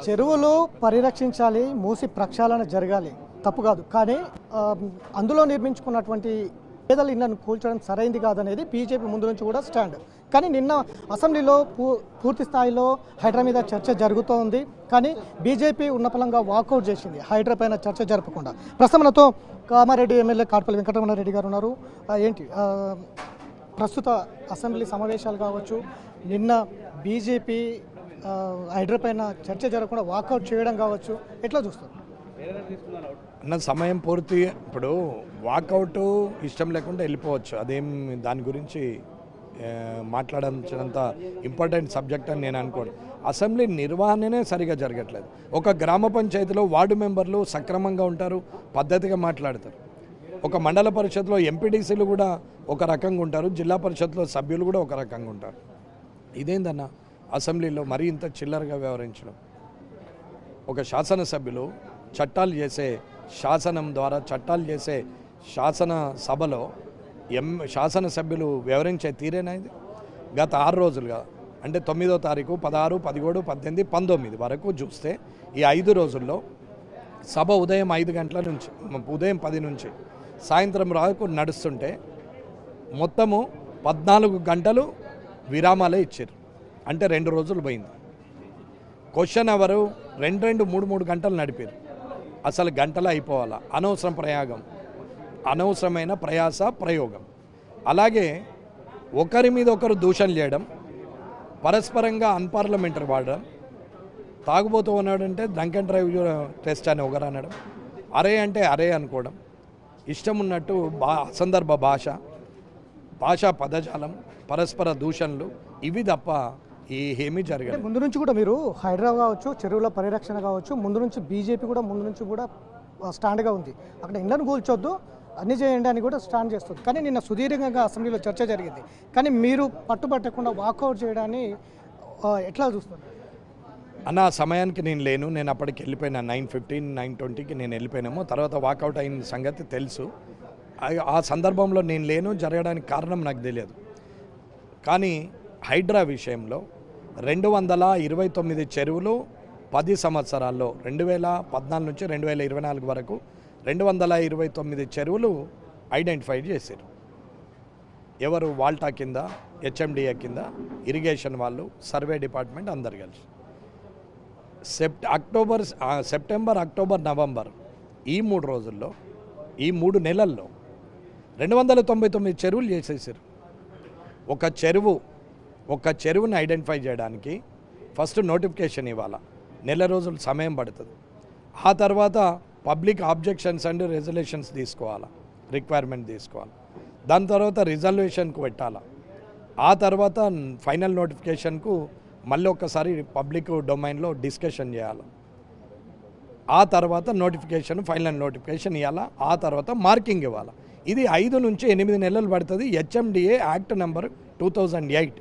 చెరువులు పరిరక్షించాలి, మూసి ప్రక్షాళన జరగాలి, తప్పు కాదు. కానీ అందులో నిర్మించుకున్నటువంటి పేదల ఇళ్లను కూల్చడం సరైంది కాదనేది బీజేపీ ముందు నుంచి కూడా స్టాండ్. కానీ నిన్న అసెంబ్లీలో పూర్తి స్థాయిలో హైడ్రా మీద చర్చ జరుగుతోంది. కానీ బీజేపీ ఉన్నపలంగా వాకౌట్ చేసింది, హైడ్రా పైన చర్చ జరపకుండా. ప్రస్తుతంతో కామారెడ్డి ఎమ్మెల్యే కాట్పల్లి వెంకటరమణారెడ్డి గారు ఉన్నారు. ఏంటి ప్రస్తుత అసెంబ్లీ సమావేశాలు కావచ్చు, నిన్న బీజేపీ హైడ్రా పైన చర్చ జరగకుండా వాకౌట్ చేయడం కావచ్చు, ఎట్లా చూస్తారు అన్న? సమయం పూర్తి. ఇప్పుడు వాకౌట్ ఇష్టం లేకుండా వెళ్ళిపోవచ్చు, అదేం దాని గురించి మాట్లాడాల్సినంత ఇంపార్టెంట్ సబ్జెక్ట్ అని నేను అనుకోను. అసెంబ్లీ నిర్వహణనే సరిగా జరగట్లేదు. ఒక గ్రామ పంచాయతీలో వార్డు మెంబర్లు సక్రమంగా ఉంటారు, పద్ధతిగా మాట్లాడతారు. ఒక మండల పరిషత్లో ఎంపీటీసీలు కూడా ఒక రకంగా ఉంటారు, జిల్లా పరిషత్లో సభ్యులు కూడా ఒక రకంగా ఉంటారు. ఇదేందన్న అసెంబ్లీలో మరీ ఇంత చిల్లరగా వ్యవహరించడం? ఒక శాసనసభ్యులు చట్టాలు చేసే, శాసనం ద్వారా చట్టాలు చేసే శాసనసభలో శాసనసభ్యులు వ్యవహరించే తీరేనా ఇది? గత 6 రోజులుగా, అంటే 9వ తారీఖు, 16, 17, 18, 19 వరకు చూస్తే ఈ 5 రోజుల్లో సభ ఉదయం 5 గంటల నుంచి, ఉదయం 10 నుంచి సాయంత్రం వరకు నడుస్తుంటే మొత్తము 14 గంటలు విరామాలే ఇచ్చారు. అంటే 2 రోజులు పోయింది. క్వశ్చన్ అవరు 2, 3 గంటలు నడిపారు. అసలు గంటలు అయిపోవాలా? అనవసరం ప్రయాగం, అనవసరమైన ప్రయాస ప్రయోగం. అలాగే ఒకరి మీద ఒకరు దూషణ చేయడం, పరస్పరంగా అన్పార్లమెంటరీ వాడడం, తాగుబోతూ ఉన్నాడంటే డ్రంక్ అండ్ డ్రైవ్ టెస్ట్ అని ఒకరు అనడం, అరే అంటే అరే అనుకోవడం, ఇష్టం ఉన్నట్టు అసందర్భ భాషా పదజాలం, పరస్పర దూషణలు, ఇవి తప్ప ఏమీ జరగదు. ముందు నుంచి కూడా మీరు హైడ్రా కావచ్చు, చెరువుల పరిరక్షణ కావచ్చు, ముందు నుంచి బీజేపీ కూడా ముందు నుంచి కూడా స్టాండ్గా ఉంది. అక్కడ ఇళ్లను కూల్చొద్దు, అన్ని చేయండి అని కూడా స్టాండ్ చేస్తుంది. కానీ నిన్న సుదీర్ఘంగా అసెంబ్లీలో చర్చ జరిగింది. కానీ మీరు పట్టుబట్టకుండా వాకౌట్ చేయడాన్ని ఎట్లా చూస్తారు అన్న? ఆ సమయానికి నేను లేను, నేను అప్పటికి వెళ్ళిపోయినా. 9:15, 9:20కి నేను వెళ్ళిపోయినాము. తర్వాత వాకౌట్ అయిన సంగతి తెలుసు. ఆ సందర్భంలో నేను లేను, జరగడానికి కారణం నాకు తెలియదు. కానీ హైడ్రా విషయంలో 229 చెరువులు 10 సంవత్సరాల్లో 2014 నుంచి 2024 వరకు 229 చెరువులు ఐడెంటిఫై చేశారు. ఎవరు? వాల్టా కింద, హెచ్ఎండిఏ కింద, ఇరిగేషన్ వాళ్ళు, సర్వే డిపార్ట్మెంట్ అందరు కలిసి సెప్టెంబర్, అక్టోబర్, నవంబర్ ఈ 3 రోజుల్లో, ఈ 3 నెలల్లో 299 చెరువులు చేసేసారు. ఒక చెరువుని ఐడెంటిఫై చేయడానికి ఫస్ట్ నోటిఫికేషన్ ఇవ్వాలి, నెల రోజులు సమయం పడుతుంది. ఆ తర్వాత పబ్లిక్ ఆబ్జెక్షన్స్ అండ్ రెజల్యూషన్స్ తీసుకోవాలి, రిక్వైర్మెంట్ తీసుకోవాలి. దాని తర్వాత రిజల్యూషన్కు పెట్టాలి. ఆ తర్వాత ఫైనల్ నోటిఫికేషన్కు మళ్ళీ ఒకసారి పబ్లిక్ డొమైన్లో డిస్కషన్ చేయాలి. ఆ తర్వాత నోటిఫికేషన్, ఫైనల్ నోటిఫికేషన్ ఇవ్వాలి. ఆ తర్వాత మార్కింగ్ ఇవ్వాలి. ఇది 5 నుంచి 8 నెలలు పడుతుంది. హెచ్ఎండిఏ యాక్ట్ నెంబర్ 2008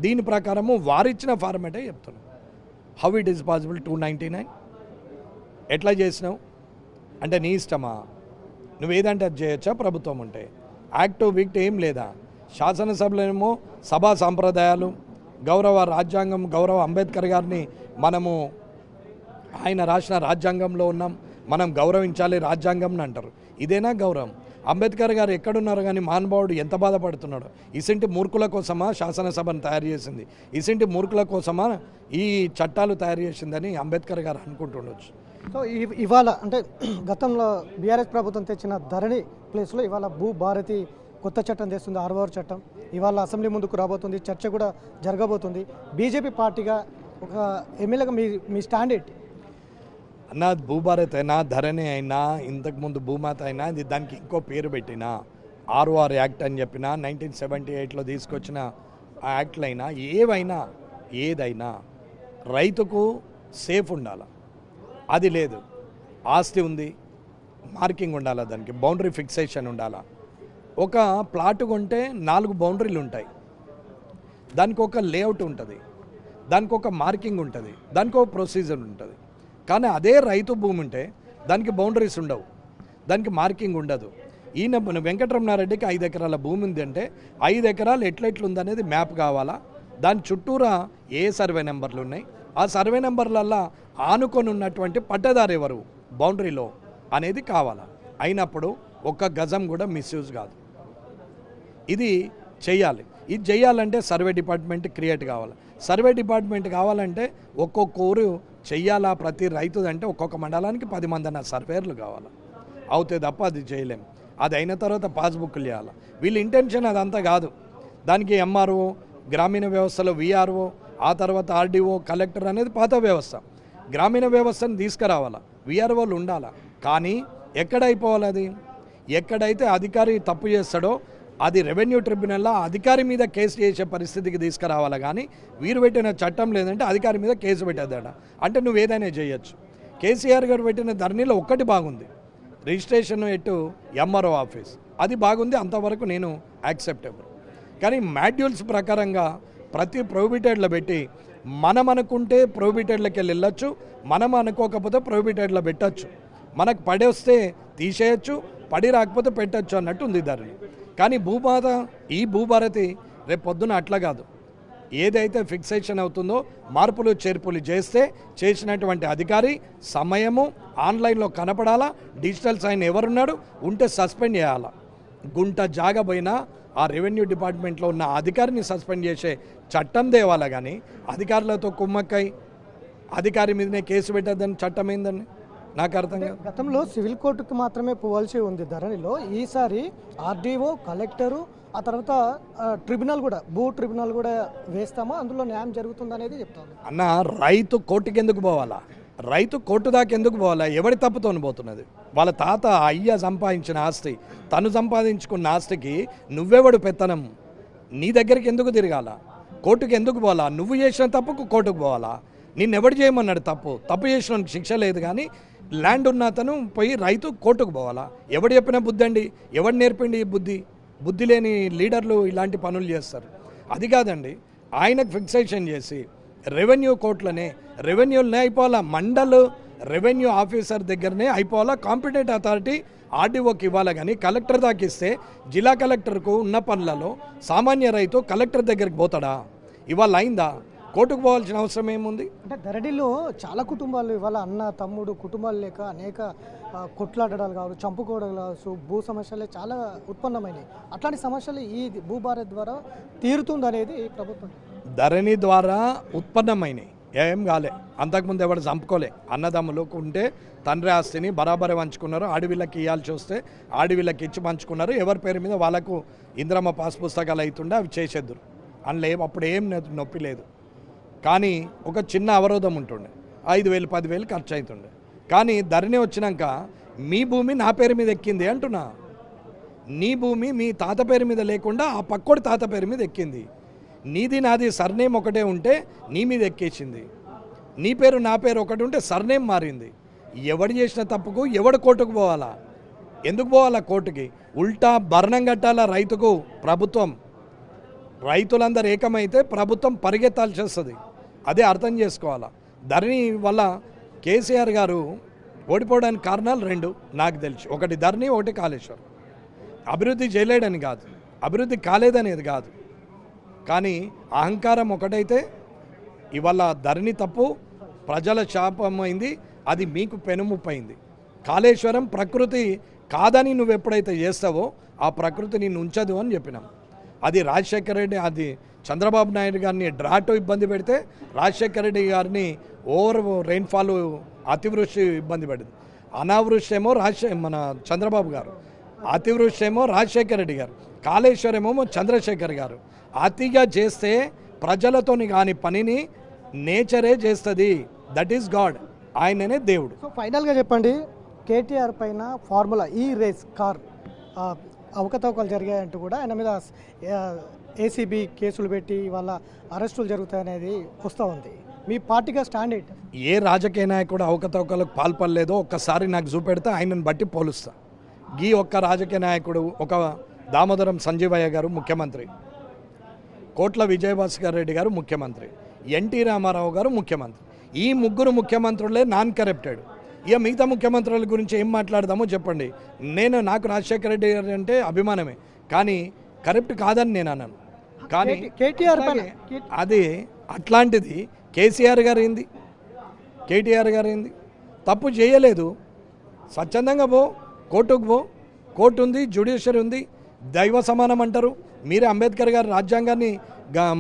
దీని ప్రకారము వారిచ్చిన ఫార్మేటే చెప్తున్నాం. How it is possible 299? ఎట్లా చేసినావు అంటే నీ ఇష్టమా? నువ్వేదంటే అది చేయొచ్చా? ప్రభుత్వం ఉంటే యాక్ట్ వీక్ట్ ఏం లేదా? శాసనసభలో ఏమో సభా సాంప్రదాయాలు, గౌరవ రాజ్యాంగం, గౌరవ అంబేద్కర్ గారిని మనము ఆయన రాసిన రాజ్యాంగంలో ఉన్నాం, మనం గౌరవించాలి రాజ్యాంగం అంటారు. ఇదేనా గౌరవం? అంబేద్కర్ గారు ఎక్కడున్నారు కానీ మహానుభావుడు ఎంత బాధపడుతున్నాడు. ఇసింటి మూర్ఖుల కోసమా శాసనసభను తయారు చేసింది, ఇసింటి మూర్ఖుల కోసమా ఈ చట్టాలు తయారు చేసిందని అంబేద్కర్ గారు అనుకుంటుండొచ్చు. సో ఇవాళ అంటే గతంలో బీఆర్ఎస్ ప్రభుత్వం తెచ్చిన ధరణి ప్లేస్లో ఇవాళ భూభారతి కొత్త చట్టం తెస్తుంది, 6వ చట్టం. ఇవాళ అసెంబ్లీ ముందుకు రాబోతుంది, చర్చ కూడా జరగబోతుంది. బీజేపీ పార్టీగా ఒక ఎమ్మెల్యేగా మీ స్టాండ్ ఏంటి అన్న? భూభారత్ అయినా, ధరణి అయినా, ఇంతకుముందు భూమాత అయినా, దానికి ఇంకో పేరు పెట్టినా, ROR యాక్ట్ అని చెప్పిన 1978లో తీసుకొచ్చిన ఆ యాక్ట్లు అయినా, ఏదైనా రైతుకు సేఫ్ ఉండాలి. అది లేదు. ఆస్తి ఉంది, మార్కింగ్ ఉండాలి, దానికి బౌండరీ ఫిక్సేషన్ ఉండాలి. ఒక ప్లాట్ కొంటే 4 బౌండరీలు ఉంటాయి, దానికి ఒక లేఅవుట్ ఉంటుంది, దానికి ఒక మార్కింగ్ ఉంటుంది, దానికి ఒక ప్రొసీజర్ ఉంటుంది. కానీ అదే రైతు భూమి ఉంటే దానికి బౌండరీస్ ఉండవు, దానికి మార్కింగ్ ఉండదు. ఈయన వెంకటరమణారెడ్డికి 5 ఎకరాల భూమి ఉంది అంటే 5 ఎకరాలు ఎట్లెట్లుందనేది మ్యాప్ కావాలా, దాని చుట్టూరా ఏ సర్వే నెంబర్లు ఉన్నాయి, ఆ సర్వే నెంబర్లల్లో ఆనుకొని ఉన్నటువంటి పట్టదారు ఎవరు బౌండరీలో అనేది కావాలా. అయినప్పుడు ఒక్క గజం కూడా మిస్యూజ్ కాదు. ఇది చెయ్యాలి. ఇది చేయాలంటే సర్వే డిపార్ట్మెంట్ క్రియేట్ కావాలి. సర్వే డిపార్ట్మెంట్ కావాలంటే ఒక్కొక్క ఊరు చెయ్యాలా, ప్రతి రైతుదంటే ఒక్కొక్క మండలానికి 10 మంది సర్వేర్లు కావాలి. అవుతే తప్ప అది చేయలేం. అది అయిన తర్వాత పాస్బుక్లు చేయాలి. వీళ్ళ ఇంటెన్షన్ అదంతా కాదు. దానికి ఎంఆర్ఓ, గ్రామీణ వ్యవస్థలో విఆర్ఓ, ఆ తర్వాత ఆర్డీఓ, కలెక్టర్ అనేది పాత వ్యవస్థ. గ్రామీణ వ్యవస్థను తీసుకురావాలా, విఆర్ఓలు ఉండాలా. కానీ ఎక్కడ అయిపోవాలి అది? ఎక్కడైతే అధికారి తప్పు చేస్తాడో అది రెవెన్యూ ట్రిబ్యునల్లో అధికారి మీద కేసు చేసే పరిస్థితికి తీసుకురావాలా. కానీ వీరు పెట్టిన చట్టం లేదంటే అధికారి మీద కేసు పెట్టేదాడ అంటే నువ్వు ఏదైనా చేయొచ్చు. కేసీఆర్ గారు పెట్టిన ధరణిలో ఒక్కటి బాగుంది, రిజిస్ట్రేషన్ ఎటు ఎంఆర్ఓ ఆఫీస్, అది బాగుంది, అంతవరకు నేను యాక్సెప్టబుల్. కానీ మాడ్యూల్స్ ప్రకారంగా ప్రతి ప్రొహిబిటెడ్లో పెట్టి మనం అనుకుంటే ప్రొహిబిటెడ్లకి వెళ్ళొచ్చు, మనం అనుకోకపోతే ప్రొహిబిటెడ్లో పెట్టచ్చు. మనకు పడి వస్తే తీసేయచ్చు, పడి రాకపోతే పెట్టచ్చు అన్నట్టు ఉంది ధరణి. కానీ ఈ భూభారతి రేపు పొద్దున అట్లా కాదు. ఏదైతే ఫిక్సేషన్ అవుతుందో మార్పులు చేర్పులు చేస్తే చేసినటువంటి అధికారి సమయము ఆన్లైన్లో కనపడాలా, డిజిటల్ సైన్ ఎవరున్నాడు ఉంటే సస్పెండ్ చేయాలా. గుంట జాగపోయినా ఆ రెవెన్యూ డిపార్ట్మెంట్లో ఉన్న అధికారిని సస్పెండ్ చేసే చట్టం తేవాలా. కానీ అధికారులతో కుమ్మక్కై అధికారి మీదనే కేసు పెట్టద్దని చట్టం ఏందని నాకు అర్థం కాదు. గతంలో సివిల్ కోర్టుకు మాత్రమే పోవాల్సి ఉంది ధరణిలో, ఈసారి ఆర్డీఓ, కలెక్టరు, ఆ తర్వాత ట్రిబ్యునల్ కూడా, భూ ట్రిబ్యునల్ కూడా వేస్తామా, అందులో న్యాయం జరుగుతుంది అనేది చెప్తాను అన్న. రైతు కోర్టుకి ఎందుకు పోవాలా? రైతు కోర్టు దాకా ఎందుకు పోవాలా? ఎవడి తప్పుతోని పోతున్నది? వాళ్ళ తాత అయ్య సంపాదించిన ఆస్తి, తను సంపాదించుకున్న ఆస్తికి నువ్వెవడు పెత్తనం? నీ దగ్గరికి ఎందుకు తిరగాల? కోర్టుకి ఎందుకు పోవాలా? నువ్వు చేసిన తప్పుకు కోర్టుకు పోవాలా? నిన్నెవడు చేయమన్నాడు తప్పు? తప్పు చేసిన శిక్ష లేదు. కానీ ల్యాండ్ ఉన్న అతను పోయి రైతు కోర్టుకు పోవాలా? ఎవడు చెప్పిన బుద్ధి అండి? ఎవడు నేర్పిండి ఈ బుద్ధి? బుద్ధి లేని లీడర్లు ఇలాంటి పనులు చేస్తారు. అది కాదండి, ఆయనకు ఫిక్సేషన్ చేసి రెవెన్యూ కోర్టులనే రెవెన్యూలనే అయిపోవాలా, మండల్ రెవెన్యూ ఆఫీసర్ దగ్గరనే అయిపోవాలా. కాంపిటెంట్ అథారిటీ ఆర్డీఓకి ఇవ్వాలి. కానీ కలెక్టర్ దాకా ఇస్తే జిల్లా కలెక్టర్కు ఉన్న పనులలో సామాన్య రైతు కలెక్టర్ దగ్గరికి పోతాడా? ఇవాళ అయిందా? కోర్టుకు పోవాల్సిన అవసరం ఏముంది? అంటే ధరణిలో చాలా కుటుంబాలు ఇవాళ అన్న తమ్ముడు కుటుంబాలు లేక అనేక కొట్లాడడాలు కావచ్చు, చంపుకోవడాలు కావచ్చు, భూ సమస్యలే చాలా ఉత్పన్నమైనవి. అట్లాంటి సమస్యలు ఈ భూభారత్ ద్వారా తీరుతుందనేది ప్రభుత్వం. ధరణి ద్వారా ఉత్పన్నమైనవి ఏం కాలే. అంతకుముందు ఎవరు చంపుకోలే. అన్నదమ్ములు ఉంటే తండ్రి ఆస్తిని బరాబరి పంచుకున్నారు. ఆడవిళ్ళకి ఇవ్వాల్సి వస్తే ఆడవిళ్ళకి ఇచ్చి పంచుకున్నారు. ఎవరి పేరు మీద వాళ్ళకు ఇంద్రమ్మ పాస్ పుస్తకాలు అవుతుండే అవి చేసేద్దరు. అందులో అప్పుడు ఏం నొప్పి లేదు. కానీ ఒక చిన్న అవరోధం ఉంటుండే, 5,000 10,000 ఖర్చు అవుతుండే. కానీ ధరణి వచ్చినాక మీ భూమి నా పేరు మీద ఎక్కింది అంటున్నా. నీ భూమి మీ తాత పేరు మీద లేకుండా ఆ పక్కోడి తాత పేరు మీద ఎక్కింది. నీది నాది సర్నేమ్ ఒకటే ఉంటే నీ మీద ఎక్కేసింది. నీ పేరు నా పేరు ఒకటి ఉంటే సర్నేమ్ మారింది. ఎవడు చేసిన తప్పుకు ఎవడు కోర్టుకు పోవాలా? ఎందుకు పోవాలా కోర్టుకి? ఉల్టా భరణం కట్టాలా రైతుకు ప్రభుత్వం. రైతులందరూ ఏకమైతే ప్రభుత్వం పరిగెత్తాల్సి వస్తుంది. అదే అర్థం చేసుకోవాలా. ధరణి వల్ల కేసీఆర్ గారు ఓడిపోవడానికి కారణాలు 2 నాకు తెలిసి. ఒకటి ధరణి, ఒకటి కాళేశ్వరం. అభివృద్ధి చేయలేడని కాదు, అభివృద్ధి కాలేదనేది కాదు. కానీ అహంకారం ఒకటైతే ఇవాళ ధరణి తప్పు ప్రజల శాపమైంది, అది మీకు పెనుముప్పైంది. కాళేశ్వరం ప్రకృతి కాదని నువ్వు ఎప్పుడైతే చేస్తావో ఆ ప్రకృతి నిన్ను ఉంచదు అని చెప్పినాం. అది రాజశేఖర రెడ్డి, అది చంద్రబాబు నాయుడు గారిని డ్రాట్ ఇబ్బంది పెడితే రాజశేఖర రెడ్డి గారిని ఓవర్ రెయిన్ఫాల్ అతివృష్టి ఇబ్బంది పడింది. అనావృష్టి ఏమో మన చంద్రబాబు గారు, అతివృష్టి ఏమో రాజశేఖర రెడ్డి గారు, కాళేశ్వరం ఏమో చంద్రశేఖర్ గారు. అతిగా చేస్తే ప్రజలతోని కాని పనిని నేచరే చేస్తుంది. దట్ ఈస్ గాడ్, ఆయననే దేవుడు. సో ఫైనల్గా చెప్పండి, కేటీఆర్ పైన ఫార్ములా ఈ రేస్ కార్ అవకతవకలు జరిగాయంటూ కూడా ఆయన మీద ఏసీబీ కేసులు పెట్టి వాళ్ళ అరెస్టులు జరుగుతాయనేది వస్తూ ఉంది. మీ పార్టీగా స్టాండ్ ఏంటి? ఏ రాజకీయ నాయకుడు అవకతవకలకు పాల్పడలేదో ఒక్కసారి నాకు చూపెడితే ఆయనను బట్టి పోలుస్తా. ఈ ఒక్క రాజకీయ నాయకుడు, ఒక దామోదరం సంజీవయ్య గారు ముఖ్యమంత్రి, కోట్ల విజయభాస్కర్ రెడ్డి గారు ముఖ్యమంత్రి, ఎన్టీ రామారావు గారు ముఖ్యమంత్రి. ఈ ముగ్గురు ముఖ్యమంత్రులే నాన్ కరప్టెడ్. ఇక మిగతా ముఖ్యమంత్రుల గురించి ఏం మాట్లాడదామో చెప్పండి. నాకు రాజశేఖర రెడ్డి గారు అంటే అభిమానమే, కానీ కరప్ట్ కాదని నేను అన్నాను. కానీ కేటీఆర్ అది అట్లాంటిది కేసీఆర్ గారు ఏంది, కేటీఆర్ గారు ఏంది, తప్పు చేయలేదు. స్వచ్ఛందంగా పో, కోర్టుకు పో, కోర్టు ఉంది, జ్యుడిషియరీ ఉంది, దైవ సమానం అంటారు. మీరే అంబేద్కర్ గారి రాజ్యాంగాన్ని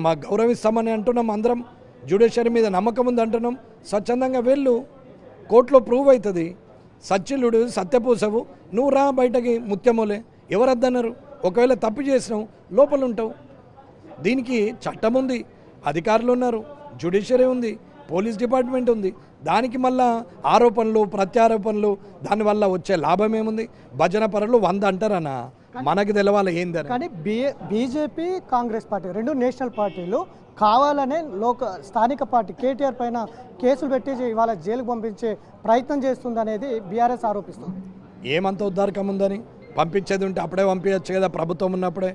మా గౌరవిస్తామని అంటున్నాం, అందరం జ్యుడిషియరీ మీద నమ్మకం ఉంది అంటున్నాం. స్వచ్ఛందంగా వెళ్ళు, కోర్టులో ప్రూవ్ అవుతుంది. సచ్చిలుడు సత్యపూసవు, నువ్వు రా బయటకి ముత్యమోలే, ఎవరద్దన్నారు? ఒకవేళ తప్పు చేసినావు లోపల ఉంటావు. దీనికి చట్టం ఉంది, అధికారులు ఉన్నారు, జ్యుడిషియరీ ఉంది, పోలీస్ డిపార్ట్మెంట్ ఉంది. దానికి మళ్ళా ఆరోపణలు ప్రత్యారోపణలు దానివల్ల వచ్చే లాభం ఏముంది? భజన పరులు 100 అంటారన్నా, మనకు తెలవాలి ఏందని. కానీ బీజేపీ కాంగ్రెస్ పార్టీ రెండు నేషనల్ పార్టీలు కావాలనే స్థానిక పార్టీ కేటీఆర్ పైన కేసులు పెట్టి ఇవాళ జైలుకు పంపించే ప్రయత్నం చేస్తుందనేది బీఆర్ఎస్ ఆరోపిస్తుంది. ఏమంత ఉద్దారకం ఉందని? పంపించేది ఉంటే అప్పుడే పంపించచ్చు కదా, ప్రభుత్వం ఉన్నప్పుడే.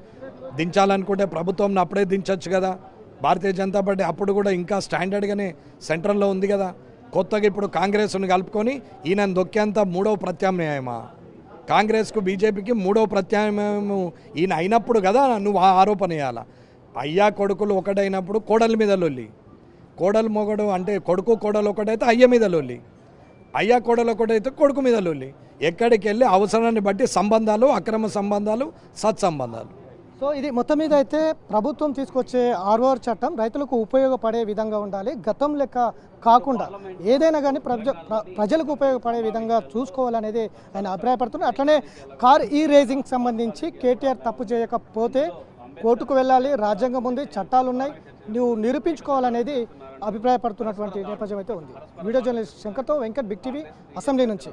దించాలనుకుంటే ప్రభుత్వం అప్పుడే దించవచ్చు కదా. భారతీయ జనతా పార్టీ అప్పుడు కూడా ఇంకా స్టాండర్డ్గానే సెంట్రల్లో ఉంది కదా. కొత్తగా ఇప్పుడు కాంగ్రెస్ను కలుపుకొని ఈయన దొక్కేంత 3వ ప్రత్యామ్నాయమా? కాంగ్రెస్కు బీజేపీకి 3వ ప్రత్యామ్నాయము ఈయన అయినప్పుడు కదా నువ్వు ఆ ఆరోపణ వేయాలా. అయ్యా కొడుకులు ఒకటైనప్పుడు కోడల మీద లొల్లి, కోడలు మొగడు అంటే కొడుకు కోడలు ఒకటైతే అయ్య మీద లొల్లి, అయ్యా కోడలు ఒకటైతే కొడుకు మీద లొల్లి. ఎక్కడికి వెళ్ళి అవసరాన్ని బట్టి సంబంధాలు, అక్రమ సంబంధాలు, సత్సంబంధాలు. సో ఇది మొత్తం మీద అయితే ప్రభుత్వం తీసుకొచ్చే ఆర్ఓఆర్ చట్టం రైతులకు ఉపయోగపడే విధంగా ఉండాలి, గతం లెక్క కాకుండా ఏదైనా కానీ ప్రజలకు ఉపయోగపడే విధంగా చూసుకోవాలనేది ఆయన అభిప్రాయపడుతున్నారు. అట్లనే కార్ రేజింగ్ సంబంధించి కేటీఆర్ తప్పు చేయకపోతే కోర్టుకు వెళ్ళాలి, రాజ్యాంగం ఉంది, చట్టాలు ఉన్నాయి, నువ్వు నిరూపించుకోవాలనేది అభిప్రాయపడుతున్నటువంటి నేపథ్యం అయితే ఉంది. వీడియో జర్నలిస్ట్ శంకర్తో వెంకట్, బిగ్ టీవీ, అసెంబ్లీ నుంచి.